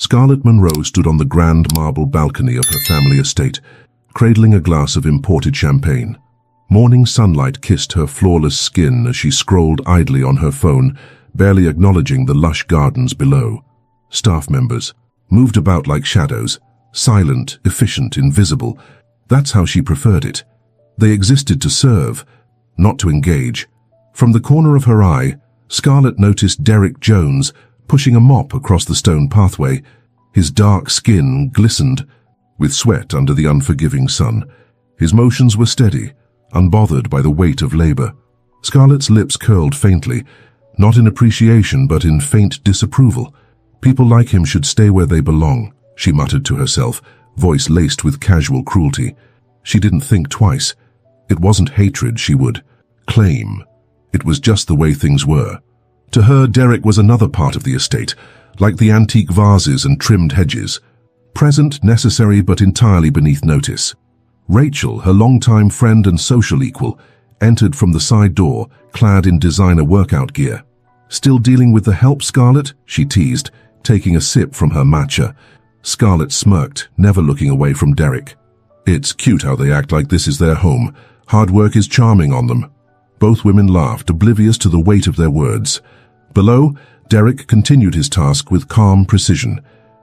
Scarlett Monroe stood on the grand marble balcony of her family estate, cradling a glass of imported champagne. Morning sunlight kissed her flawless skin as she scrolled idly on her phone, barely acknowledging the lush gardens below. Staff members moved about like shadows, silent, efficient, invisible. That's how she preferred it. They existed to serve, not to engage. From the corner of her eye, Scarlett noticed Derrick Jones pushing a mop across the stone pathway. His dark skin glistened with sweat under the unforgiving sun. His motions were steady, unbothered by the weight of labor. Scarlett's lips curled faintly, not in appreciation but in faint disapproval. People like him should stay where they belong, she muttered to herself, voice laced with casual cruelty. She didn't think twice. It wasn't hatred she would claim. It was just the way things were. To her, Derrick was another part of the estate, like the antique vases and trimmed hedges. Present, necessary, but entirely beneath notice. Rachel, her longtime friend and social equal, entered from the side door, clad in designer workout gear. "Still dealing with the help, Scarlett?" she teased, taking a sip from her matcha. Scarlett smirked, never looking away from Derrick. "It's cute how they act like this is their home. Hard work is charming on them." Both women laughed, oblivious to the weight of their words. Below, Derrick continued his task with calm precision.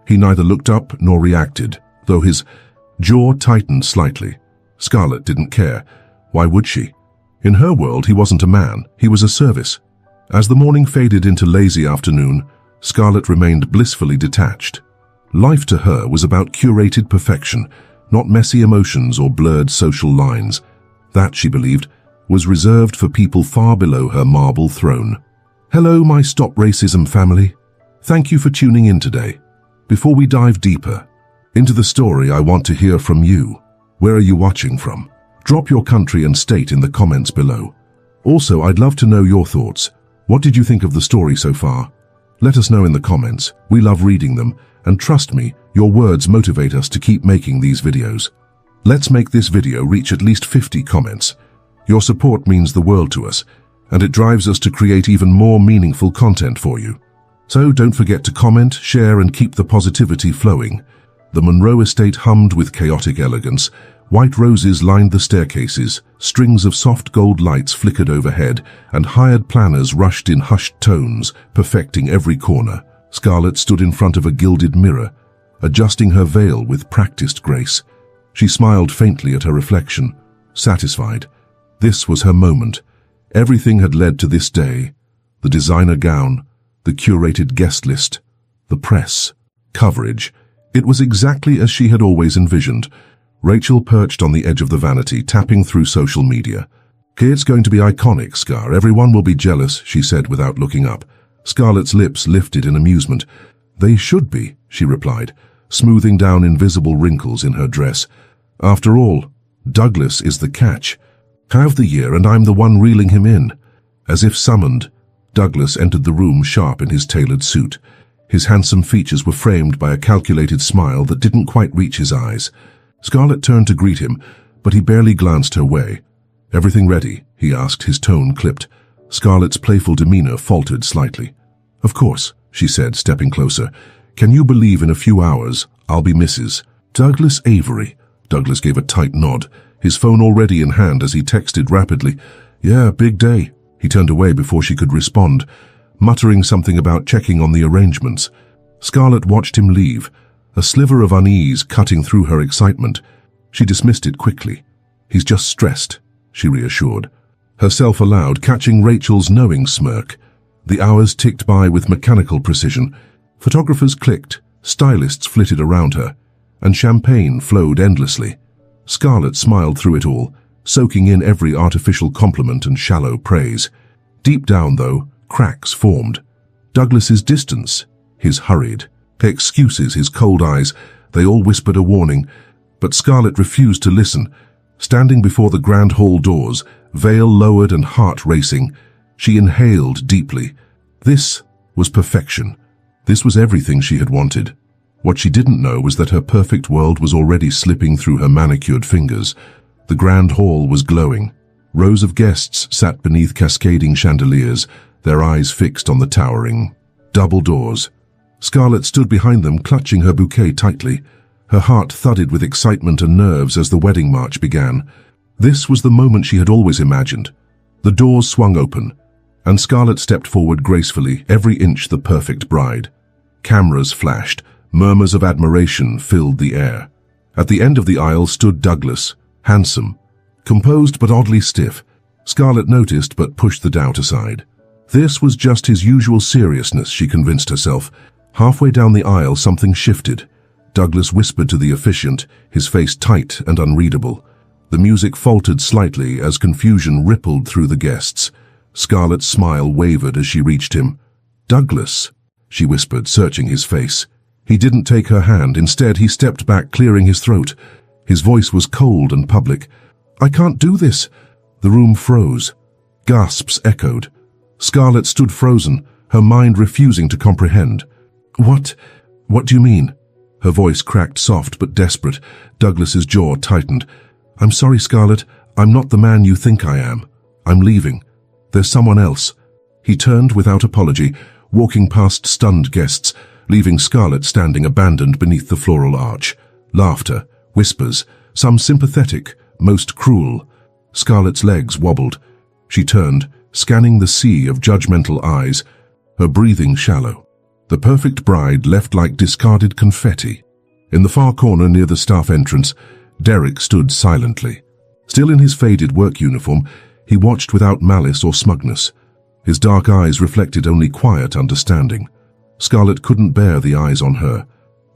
He neither looked up nor reacted, though his jaw tightened slightly. Scarlett didn't care. Why would she? In her world, he wasn't a man, he was a service. As the morning faded into lazy afternoon, Scarlett remained blissfully detached. Life to her was about curated perfection, not messy emotions or blurred social lines. That, she believed, was reserved for people far below her marble throne. Hello, my Stop Racism family. Thank you for tuning in today. Before we dive deeper into the story, I want to hear from you. Where are you watching from? Drop your country and state in the comments below. Also, I'd love to know your thoughts. What did you think of the story so far? Let us know in the comments. We love reading them, and trust me, your words motivate us to keep making these videos. Let's make this video reach at least 50 comments. Your support means the world to us, and it drives us to create even more meaningful content for you. So don't forget to comment, share, and keep the positivity flowing. The Monroe estate hummed with chaotic elegance. White roses lined the staircases, strings of soft gold lights flickered overhead, and hired planners rushed in hushed tones, perfecting every corner. Scarlett stood in front of a gilded mirror, adjusting her veil with practiced grace. She smiled faintly at her reflection, satisfied. This was her moment. Everything had led to this day. The designer gown, the curated guest list, the press, coverage. It was exactly as she had always envisioned. Rachel perched on the edge of the vanity, tapping through social media. "Okay, it's going to be iconic, Scar. Everyone will be jealous," she said without looking up. Scarlett's lips lifted in amusement. "They should be," she replied, smoothing down invisible wrinkles in her dress. "After all, Douglas is the catch. Have the year and I'm the one reeling him in." As if summoned, Douglas entered the room sharp in his tailored suit. His handsome features were framed by a calculated smile that didn't quite reach his eyes. Scarlett turned to greet him, but he barely glanced her way. "Everything ready?" he asked, his tone clipped. Scarlett's playful demeanor faltered slightly. "Of course," she said, stepping closer. "Can you believe in a few hours I'll be Mrs. Douglas Avery?" Douglas gave a tight nod, his phone already in hand as he texted rapidly. "Yeah, big day." He turned away before she could respond, muttering something about checking on the arrangements. Scarlett watched him leave, a sliver of unease cutting through her excitement. She dismissed it quickly. "He's just stressed," she reassured herself aloud, catching Rachel's knowing smirk. The hours ticked by with mechanical precision. Photographers clicked, stylists flitted around her, and champagne flowed endlessly. Scarlett smiled through it all, soaking in every artificial compliment and shallow praise. Deep down, though, cracks formed. Douglas's distance, his hurried excuses, his cold eyes, they all whispered a warning. But Scarlett refused to listen. Standing before the grand hall doors, veil lowered and heart racing, she inhaled deeply. This was perfection. This was everything she had wanted. What she didn't know was that her perfect world was already slipping through her manicured fingers. The grand hall was glowing. Rows of guests sat beneath cascading chandeliers, their eyes fixed on the towering double doors. Scarlett stood behind them, clutching her bouquet tightly. Her heart thudded with excitement and nerves as the wedding march began. This was the moment she had always imagined. The doors swung open, and Scarlett stepped forward gracefully, every inch the perfect bride. Cameras flashed. Murmurs of admiration filled the air. At the end of the aisle stood Douglas, handsome, composed but oddly stiff. Scarlett noticed but pushed the doubt aside. This was just his usual seriousness, she convinced herself. Halfway down the aisle, something shifted. Douglas whispered to the officiant, his face tight and unreadable. The music faltered slightly as confusion rippled through the guests. Scarlett's smile wavered as she reached him. "Douglas," she whispered, searching his face. He didn't take her hand. Instead, he stepped back, clearing his throat. His voice was cold and public. "I can't do this." The room froze. Gasps echoed. Scarlett stood frozen, her mind refusing to comprehend. What do you mean?" Her voice cracked, soft but desperate. Douglas's jaw tightened. "I'm sorry, Scarlett. I'm not the man you think I am. I'm leaving. There's someone else." He turned without apology, walking past stunned guests, leaving Scarlett standing abandoned beneath the floral arch. Laughter, whispers, some sympathetic, most cruel. Scarlett's legs wobbled. She turned, scanning the sea of judgmental eyes, her breathing shallow. The perfect bride left like discarded confetti. In the far corner near the staff entrance, Derrick stood silently. Still in his faded work uniform, he watched without malice or smugness. His dark eyes reflected only quiet understanding. Scarlett couldn't bear the eyes on her.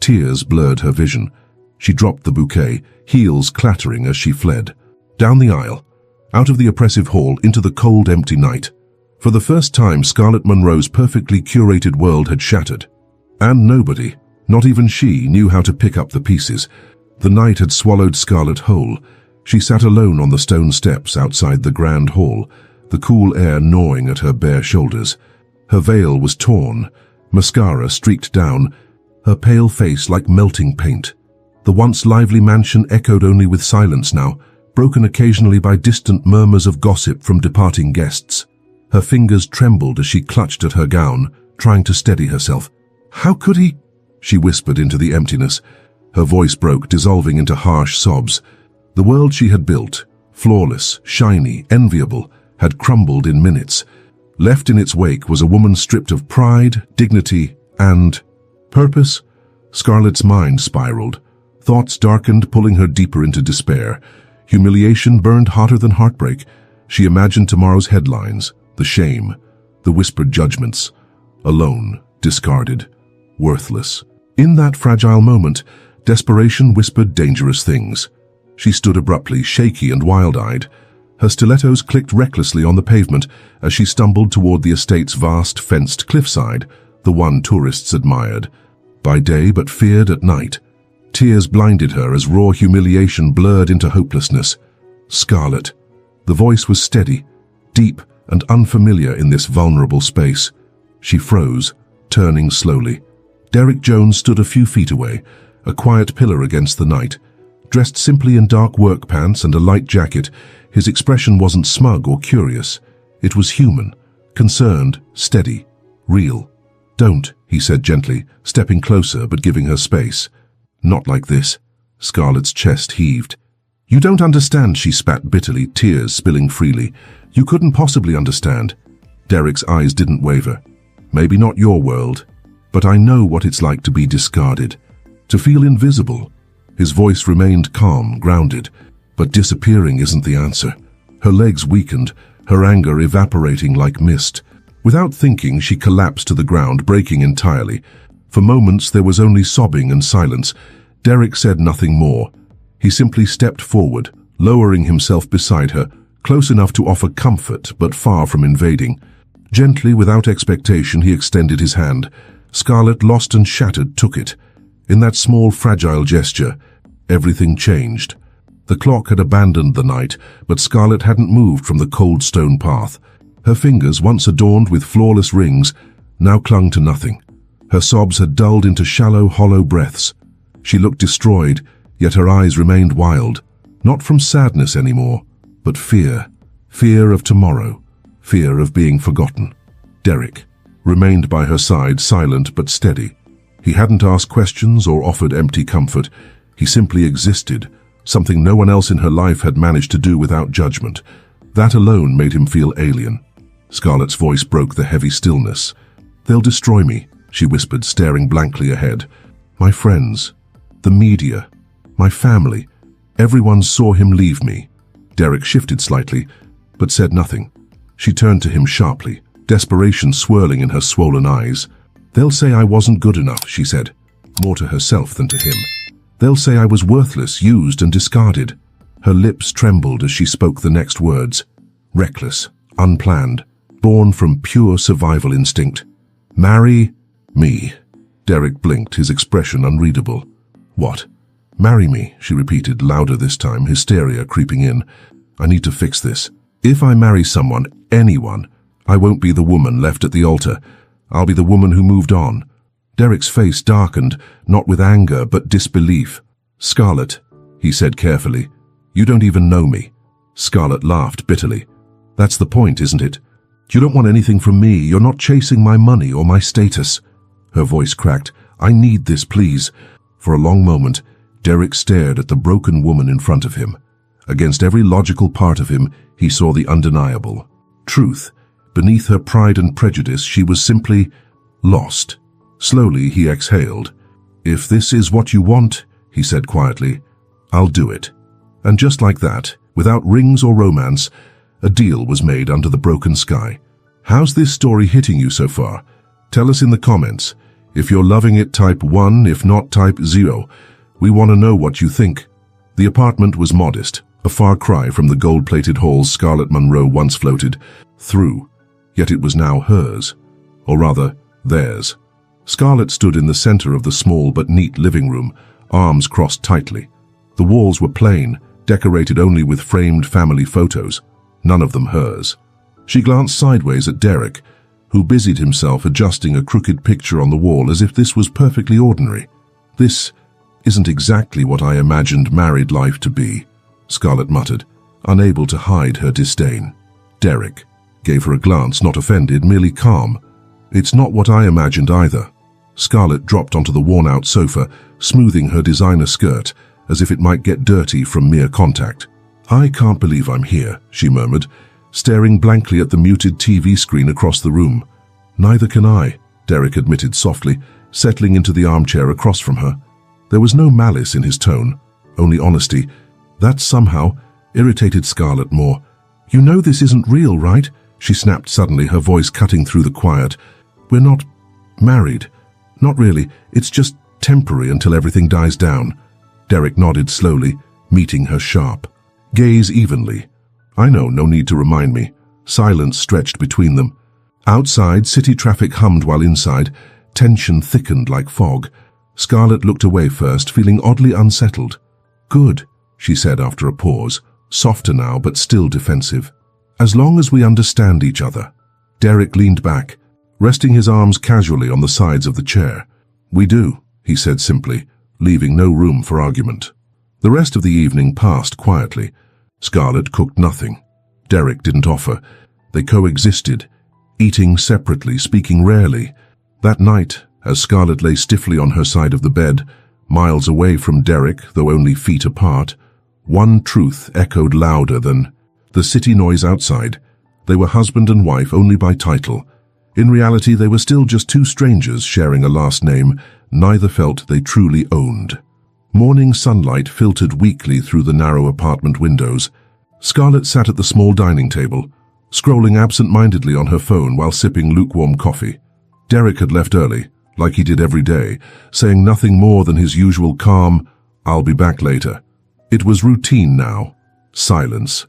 Tears blurred her vision. She dropped the bouquet, heels clattering as she fled. Down the aisle, out of the oppressive hall, into the cold, empty night. For the first time, Scarlett Monroe's perfectly curated world had shattered. And nobody, not even she, knew how to pick up the pieces. The night had swallowed Scarlett whole. She sat alone on the stone steps outside the grand hall, the cool air gnawing at her bare shoulders. Her veil was torn, mascara streaked down, her pale face like melting paint. The once lively mansion echoed only with silence now, broken occasionally by distant murmurs of gossip from departing guests. Her fingers trembled as she clutched at her gown, trying to steady herself. "How could he?" she whispered into the emptiness. Her voice broke, dissolving into harsh sobs. The world she had built, flawless, shiny, enviable, had crumbled in minutes. Left in its wake was a woman stripped of pride, dignity, and purpose. Scarlett's mind spiraled. Thoughts darkened, pulling her deeper into despair. Humiliation burned hotter than heartbreak. She imagined tomorrow's headlines, the shame, the whispered judgments. Alone, discarded, worthless. In that fragile moment, desperation whispered dangerous things. She stood abruptly, shaky and wild-eyed. Her stilettos clicked recklessly on the pavement as she stumbled toward the estate's vast, fenced cliffside, the one tourists admired. By day but feared at night. Tears blinded her as raw humiliation blurred into hopelessness. Scarlett. The voice was steady, deep and unfamiliar in this vulnerable space. She froze, turning slowly. Derrick Jones stood a few feet away, a quiet pillar against the night. Dressed simply in dark work pants and a light jacket, his expression wasn't smug or curious. It was human, concerned, steady, real. "Don't," he said gently, stepping closer but giving her space. "Not like this." Scarlett's chest heaved. "You don't understand," she spat bitterly, tears spilling freely. "You couldn't possibly understand." Derrick's eyes didn't waver. "Maybe not your world, but I know what it's like to be discarded, to feel invisible." His voice remained calm, grounded, but disappearing isn't the answer. Her legs weakened, her anger evaporating like mist. Without thinking, she collapsed to the ground, breaking entirely. For moments, there was only sobbing and silence. Derrick said nothing more. He simply stepped forward, lowering himself beside her, close enough to offer comfort, but far from invading. Gently, without expectation, he extended his hand. Scarlett, lost and shattered, took it. In that small, fragile gesture, everything changed. The clock had abandoned the night, but Scarlett hadn't moved from the cold stone path. Her fingers, once adorned with flawless rings, now clung to nothing. Her sobs had dulled into shallow, hollow breaths. She looked destroyed, yet her eyes remained wild. Not from sadness anymore, but fear. Fear of tomorrow. Fear of being forgotten. Derrick remained by her side, silent but steady. He hadn't asked questions or offered empty comfort. He simply existed, something no one else in her life had managed to do without judgment. That alone made him feel alien. Scarlett's voice broke the heavy stillness. "They'll destroy me," she whispered, staring blankly ahead. "My friends, the media, my family, everyone saw him leave me." Derrick shifted slightly, but said nothing. She turned to him sharply, desperation swirling in her swollen eyes. "They'll say I wasn't good enough," she said, more to herself than to him. "They'll say I was worthless, used and discarded." Her lips trembled as she spoke the next words. Reckless, unplanned, born from pure survival instinct. "Marry me." Derrick blinked, his expression unreadable. "What?" "Marry me," she repeated, louder this time, hysteria creeping in. "I need to fix this. If I marry someone, anyone, I won't be the woman left at the altar. I'll be the woman who moved on." Derrick's face darkened, not with anger, but disbelief. "Scarlett," he said carefully, "you don't even know me." Scarlett laughed bitterly. "That's the point, isn't it? You don't want anything from me. You're not chasing my money or my status." Her voice cracked. "I need this, please." For a long moment, Derrick stared at the broken woman in front of him. Against every logical part of him, he saw the undeniable truth. Beneath her pride and prejudice, she was simply lost. Slowly, he exhaled. "If this is what you want," he said quietly, "I'll do it." And just like that, without rings or romance, a deal was made under the broken sky. How's this story hitting you so far? Tell us in the comments. If you're loving it, type 1, if not, type 0. We want to know what you think. The apartment was modest, a far cry from the gold-plated halls Scarlett Monroe once floated through. Yet it was now hers, or rather, theirs. Scarlett stood in the center of the small but neat living room, arms crossed tightly. The walls were plain, decorated only with framed family photos, none of them hers. She glanced sideways at Derrick, who busied himself adjusting a crooked picture on the wall as if this was perfectly ordinary. "This isn't exactly what I imagined married life to be," Scarlett muttered, unable to hide her disdain. Derrick gave her a glance, not offended, merely calm. "It's not what I imagined either." Scarlett dropped onto the worn-out sofa, smoothing her designer skirt, as if it might get dirty from mere contact. "I can't believe I'm here," she murmured, staring blankly at the muted TV screen across the room. "Neither can I," Derrick admitted softly, settling into the armchair across from her. There was no malice in his tone, only honesty. That somehow irritated Scarlett more. "You know this isn't real, right?" she snapped suddenly, her voice cutting through the quiet. "We're not married. Not really. It's just temporary until everything dies down." Derrick nodded slowly, meeting her sharp gaze evenly. "I know, no need to remind me." Silence stretched between them. Outside, city traffic hummed while inside, tension thickened like fog. Scarlett looked away first, feeling oddly unsettled. "Good," she said after a pause, softer now but still defensive. "As long as we understand each other." Derrick leaned back, resting his arms casually on the sides of the chair. "We do," he said simply, leaving no room for argument. The rest of the evening passed quietly. Scarlett cooked nothing. Derrick didn't offer. They coexisted, eating separately, speaking rarely. That night, as Scarlett lay stiffly on her side of the bed, miles away from Derrick, though only feet apart, one truth echoed louder than the city noise outside. They were husband and wife only by title. In reality, they were still just two strangers sharing a last name neither felt they truly owned. Morning sunlight filtered weakly through the narrow apartment windows. Scarlett sat at the small dining table, scrolling absent-mindedly on her phone while sipping lukewarm coffee. Derrick had left early, like he did every day, saying nothing more than his usual calm, "I'll be back later." It was routine now. Silence.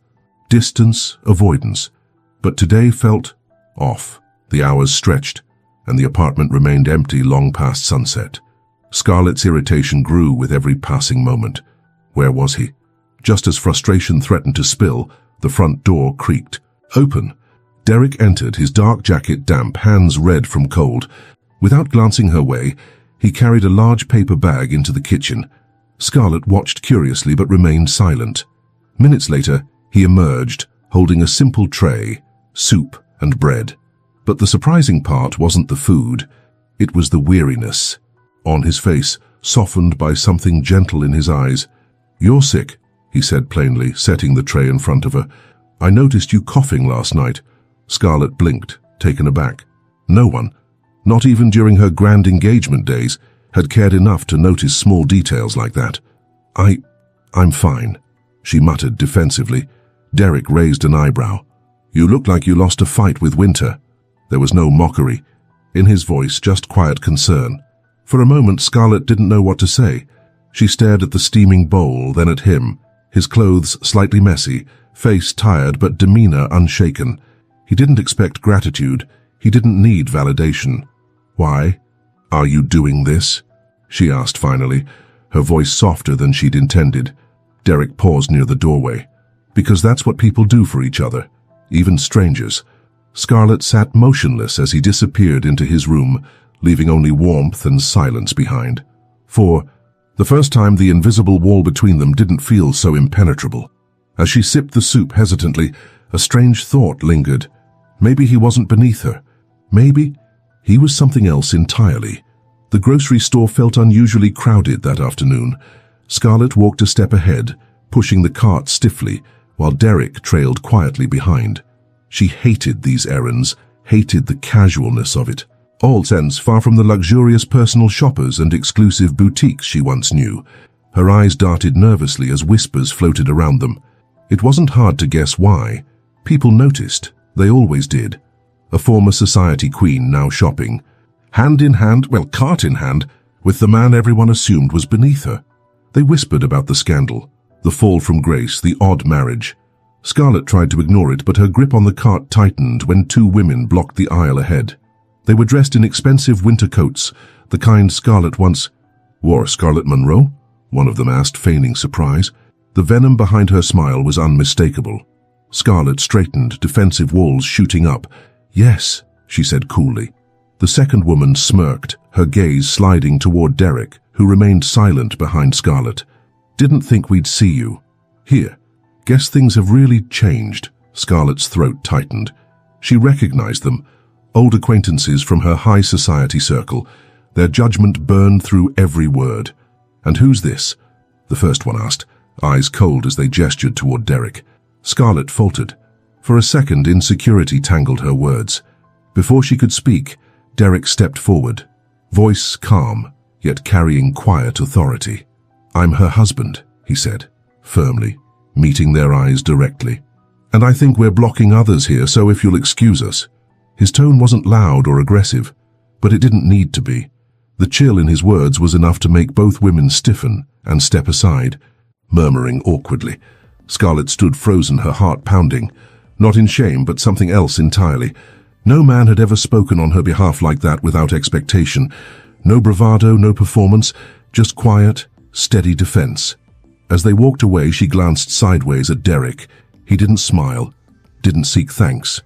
Distance, avoidance. But today felt off. The hours stretched, and the apartment remained empty long past sunset. Scarlett's irritation grew with every passing moment. Where was he? Just as frustration threatened to spill, the front door creaked. Open. Derrick entered, his dark jacket damp, hands red from cold. Without glancing her way, he carried a large paper bag into the kitchen. Scarlett watched curiously but remained silent. Minutes later, he emerged, holding a simple tray, soup and bread. But the surprising part wasn't the food. It was the weariness. on his face, softened by something gentle in his eyes. "You're sick," he said plainly, setting the tray in front of her. "I noticed you coughing last night." Scarlett blinked, taken aback. No one, not even during her grand engagement days, had cared enough to notice small details like that. I'm fine," she muttered defensively. Derrick raised an eyebrow. "You look like you lost a fight with Winter." There was no mockery. In his voice, just quiet concern. For a moment, Scarlett didn't know what to say. She stared at the steaming bowl, then at him, his clothes slightly messy, face tired but demeanor unshaken. He didn't expect gratitude. He didn't need validation. "Why are you doing this?" she asked finally, her voice softer than she'd intended. Derrick paused near the doorway. "Because that's what people do for each other, even strangers." Scarlett sat motionless as he disappeared into his room, leaving only warmth and silence behind. For the first time, the invisible wall between them didn't feel so impenetrable. As she sipped the soup hesitantly, a strange thought lingered. Maybe he wasn't beneath her. Maybe he was something else entirely. The grocery store felt unusually crowded that afternoon. Scarlett walked a step ahead, pushing the cart stiffly, while Derrick trailed quietly behind. She hated these errands, hated the casualness of it. All sense far from the luxurious personal shoppers and exclusive boutiques she once knew. Her eyes darted nervously as whispers floated around them. It wasn't hard to guess why. People noticed. They always did. A former society queen now shopping, hand in hand, cart in hand, with the man everyone assumed was beneath her. They whispered about the scandal, the fall from grace, the odd marriage. Scarlett tried to ignore it, but her grip on the cart tightened when two women blocked the aisle ahead. They were dressed in expensive winter coats, the kind Scarlett once wore. "Scarlett Monroe?" one of them asked, feigning surprise. The venom behind her smile was unmistakable. Scarlett straightened, defensive walls shooting up. "Yes," she said coolly. The second woman smirked, her gaze sliding toward Derrick, who remained silent behind Scarlett. "Didn't think we'd see you. Here. Guess things have really changed." Scarlett's throat tightened. She recognized them, old acquaintances from her high society circle. Their judgment burned through every word. "And who's this?" the first one asked, eyes cold as they gestured toward Derrick. Scarlett faltered. For a second, insecurity tangled her words. Before she could speak, Derrick stepped forward, voice calm, yet carrying quiet authority. "I'm her husband," he said, firmly, meeting their eyes directly. "And I think we're blocking others here, so if you'll excuse us." His tone wasn't loud or aggressive, but it didn't need to be. The chill in his words was enough to make both women stiffen and step aside, murmuring awkwardly. Scarlett stood frozen, her heart pounding, not in shame, but something else entirely. No man had ever spoken on her behalf like that without expectation. No bravado, no performance, just quiet, steady defense. As they walked away, she glanced sideways at Derrick. He didn't smile, didn't seek thanks.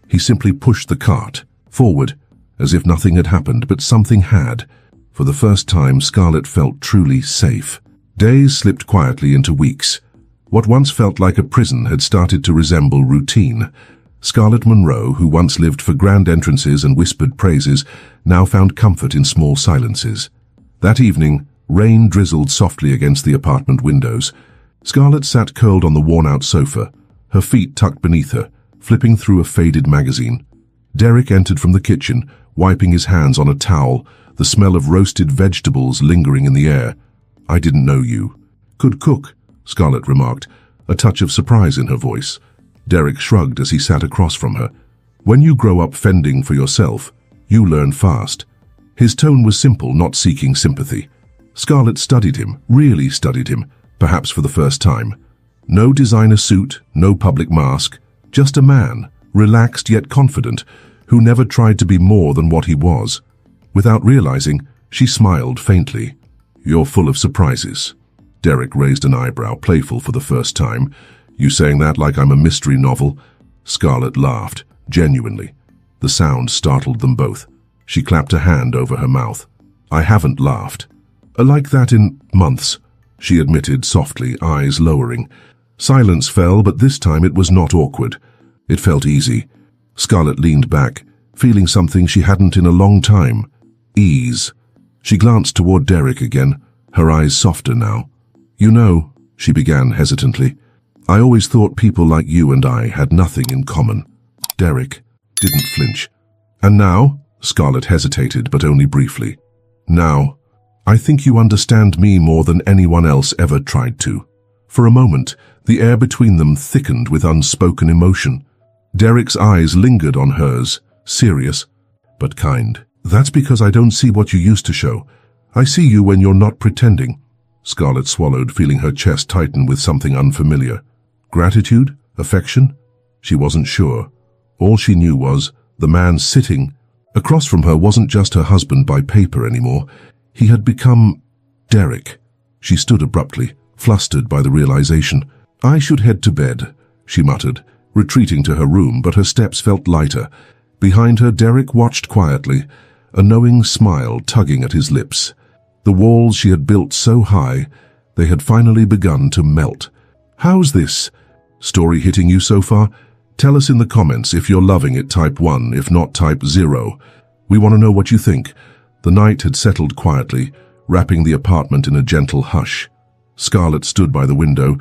He simply pushed the cart forward, as if nothing had happened, but something had. For the first time, Scarlett felt truly safe. Days slipped quietly into weeks. What once felt like a prison had started to resemble routine. Scarlett Monroe, who once lived for grand entrances and whispered praises, now found comfort in small silences. That evening, rain drizzled softly against the apartment windows. Scarlett sat curled on the worn-out sofa, her feet tucked beneath her, flipping through a faded magazine. Derrick entered from the kitchen, wiping his hands on a towel, the smell of roasted vegetables lingering in the air. "I didn't know you could cook," Scarlett remarked, a touch of surprise in her voice. Derrick shrugged as he sat across from her. "When you grow up fending for yourself, you learn fast." His tone was simple, not seeking sympathy. Scarlett studied him, really studied him, perhaps for the first time. No designer suit, no public mask, just a man, relaxed yet confident, who never tried to be more than what he was. Without realizing, she smiled faintly. "You're full of surprises." Derrick raised an eyebrow, playful for the first time. "You saying that like I'm a mystery novel?" Scarlett laughed, genuinely. The sound startled them both. She clapped a hand over her mouth. "I haven't laughed like that in months," she admitted softly, eyes lowering. Silence fell, but this time it was not awkward. It felt easy. Scarlett leaned back, feeling something she hadn't in a long time. Ease. She glanced toward Derrick again, her eyes softer now. "You know," she began hesitantly, "I always thought people like you and I had nothing in common." Derrick didn't flinch. "And now?" Scarlett hesitated, but only briefly. "Now, I think you understand me more than anyone else ever tried to." For a moment, the air between them thickened with unspoken emotion. Derrick's eyes lingered on hers, serious, but kind. "That's because I don't see what you used to show. I see you when you're not pretending." Scarlett swallowed, feeling her chest tighten with something unfamiliar. Gratitude? Affection? She wasn't sure. All she knew was the man sitting across from her wasn't just her husband by paper anymore. He had become Derrick. She stood abruptly, flustered by the realization. "I should head to bed," she muttered, retreating to her room, but her steps felt lighter. Behind her, Derrick watched quietly, a knowing smile tugging at his lips. The walls she had built so high, they had finally begun to melt. "How's this story hitting you so far? Tell us in the comments if you're loving it. Type 1, if not type 0. We want to know what you think." The night had settled quietly, wrapping the apartment in a gentle hush. Scarlett stood by the window,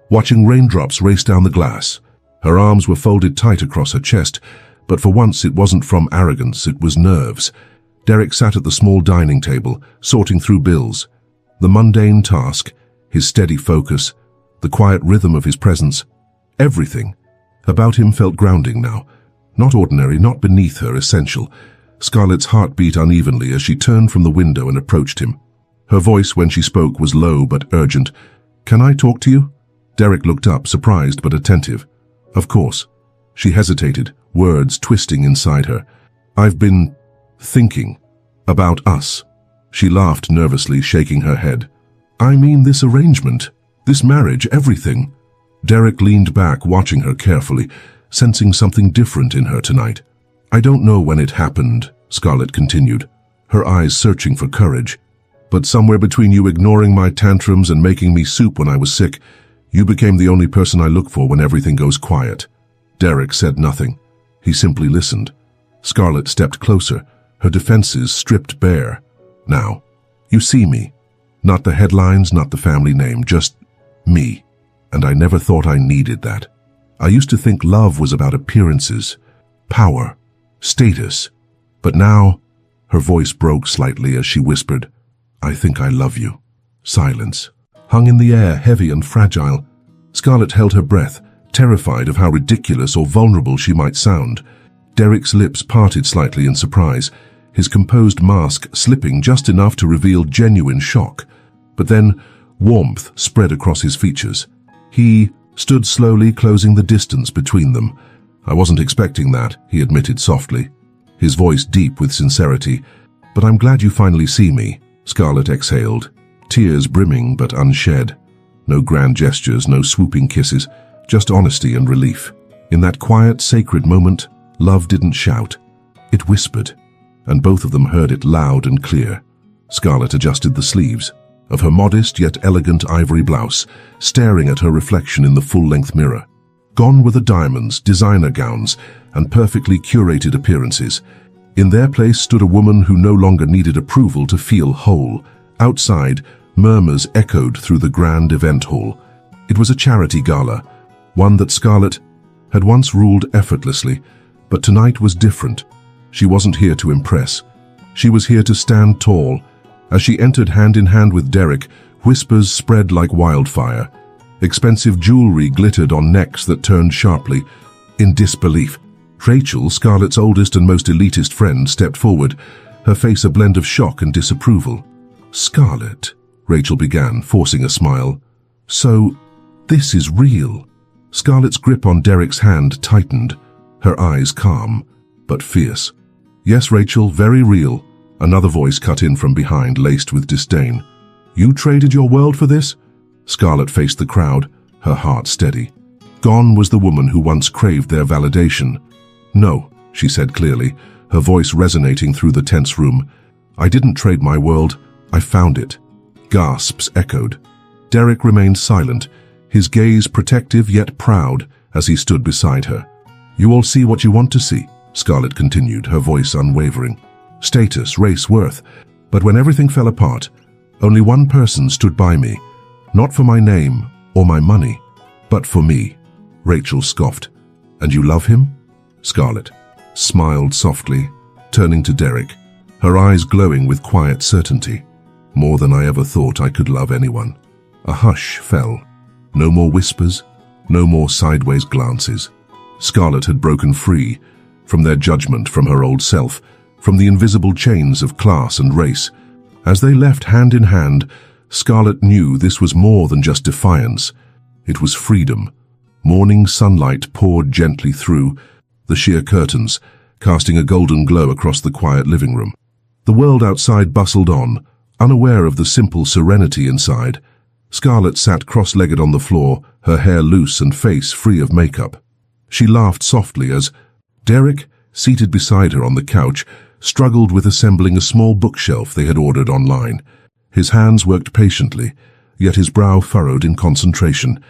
watching raindrops race down the glass. Her arms were folded tight across her chest, but for once it wasn't from arrogance, it was nerves. Derrick sat at the small dining table, sorting through bills. The mundane task, his steady focus, the quiet rhythm of his presence, everything about him felt grounding now. Not ordinary, not beneath her, essential. Scarlett's heart beat unevenly as she turned from the window and approached him. Her voice when she spoke was low but urgent. "Can I talk to you?" Derrick looked up, surprised but attentive. "Of course." She hesitated, words twisting inside her. "I've been thinking about us." She laughed nervously, shaking her head. "I mean this arrangement, this marriage, everything." Derrick leaned back, watching her carefully, sensing something different in her tonight. "I don't know when it happened," Scarlett continued, her eyes searching for courage. "But somewhere between you ignoring my tantrums and making me soup when I was sick, you became the only person I look for when everything goes quiet." Derrick said nothing. He simply listened. Scarlett stepped closer, her defenses stripped bare. "Now, you see me. Not the headlines, not the family name, just me. And I never thought I needed that. I used to think love was about appearances, power, status. But now," her voice broke slightly as she whispered, "I think I love you." Silence hung in the air, heavy and fragile. Scarlett held her breath, terrified of how ridiculous or vulnerable she might sound. Derrick's lips parted slightly in surprise, his composed mask slipping just enough to reveal genuine shock. But then warmth spread across his features. He stood slowly, closing the distance between them. "I wasn't expecting that," he admitted softly, his voice deep with sincerity. "But I'm glad you finally see me." Scarlett exhaled, tears brimming but unshed. No grand gestures, no swooping kisses, just honesty and relief. In that quiet, sacred moment, love didn't shout. It whispered, and both of them heard it loud and clear. Scarlett adjusted the sleeves of her modest yet elegant ivory blouse, staring at her reflection in the full-length mirror. Gone were the diamonds, designer gowns, and perfectly curated appearances. In their place stood a woman who no longer needed approval to feel whole. Outside, murmurs echoed through the grand event hall. It was a charity gala, one that Scarlett had once ruled effortlessly, but tonight was different. She wasn't here to impress. She was here to stand tall. As she entered hand in hand with Derrick, whispers spread like wildfire. Expensive jewelry glittered on necks that turned sharply. In disbelief, Rachel, Scarlett's oldest and most elitist friend, stepped forward, her face a blend of shock and disapproval. "Scarlett," Rachel began, forcing a smile. "So, this is real." Scarlett's grip on Derrick's hand tightened, her eyes calm, but fierce. "Yes, Rachel, very real." Another voice cut in from behind, laced with disdain. "You traded your world for this?" Scarlett faced the crowd, her heart steady. Gone was the woman who once craved their validation. "No," she said clearly, her voice resonating through the tense room. "I didn't trade my world, I found it." Gasps echoed. Derrick remained silent, his gaze protective yet proud as he stood beside her. "You all see what you want to see," Scarlett continued, her voice unwavering. "Status, race, worth. But when everything fell apart, only one person stood by me, not for my name or my money, but for me. Rachel scoffed. And you love him? Scarlett smiled softly, turning to Derrick, her eyes glowing with quiet certainty. More than I ever thought I could love anyone. A hush fell. No more whispers, no more sideways glances. Scarlett had broken free from their judgment, from her old self, from the invisible chains of class and race. As they left hand in hand, Scarlett knew this was more than just defiance. It was freedom. Morning sunlight poured gently through the sheer curtains, casting a golden glow across the quiet living room. The world outside bustled on, unaware of the simple serenity inside. Scarlett sat cross-legged on the floor, her hair loose and face free of makeup. She laughed softly as Derrick, seated beside her on the couch, struggled with assembling a small bookshelf they had ordered online. His hands worked patiently, yet his brow furrowed in concentration.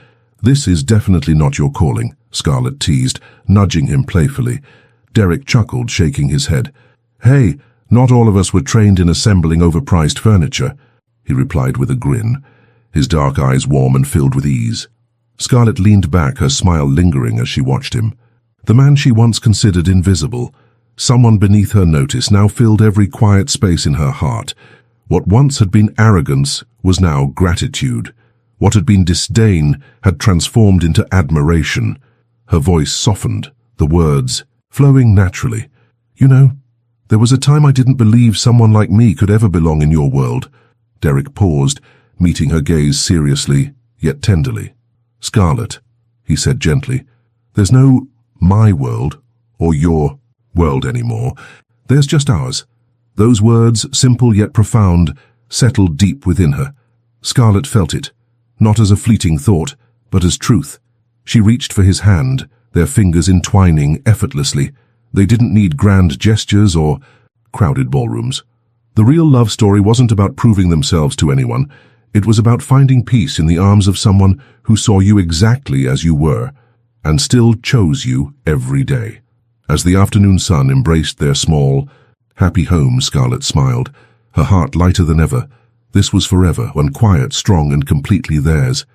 "This is definitely not your calling," Scarlett teased, nudging him playfully. Derrick chuckled, shaking his head. "Hey, not all of us were trained in assembling overpriced furniture," he replied with a grin, his dark eyes warm and filled with ease. Scarlett leaned back, her smile lingering as she watched him. The man she once considered invisible, someone beneath her notice, now filled every quiet space in her heart. What once had been arrogance was now gratitude. What had been disdain had transformed into admiration. Her voice softened, the words flowing naturally. "You know, there was a time I didn't believe someone like me could ever belong in your world." Derrick paused, meeting her gaze seriously, yet tenderly. "Scarlett," he said gently, "there's no my world or your world anymore. There's just ours." Those words, simple yet profound, settled deep within her. Scarlett felt it, not as a fleeting thought, but as truth. She reached for his hand, their fingers entwining effortlessly. They didn't need grand gestures or crowded ballrooms. The real love story wasn't about proving themselves to anyone. It was about finding peace in the arms of someone who saw you exactly as you were, and still chose you every day. As the afternoon sun embraced their small, happy home, Scarlett smiled, her heart lighter than ever. This was forever, one quiet, strong, and completely theirs.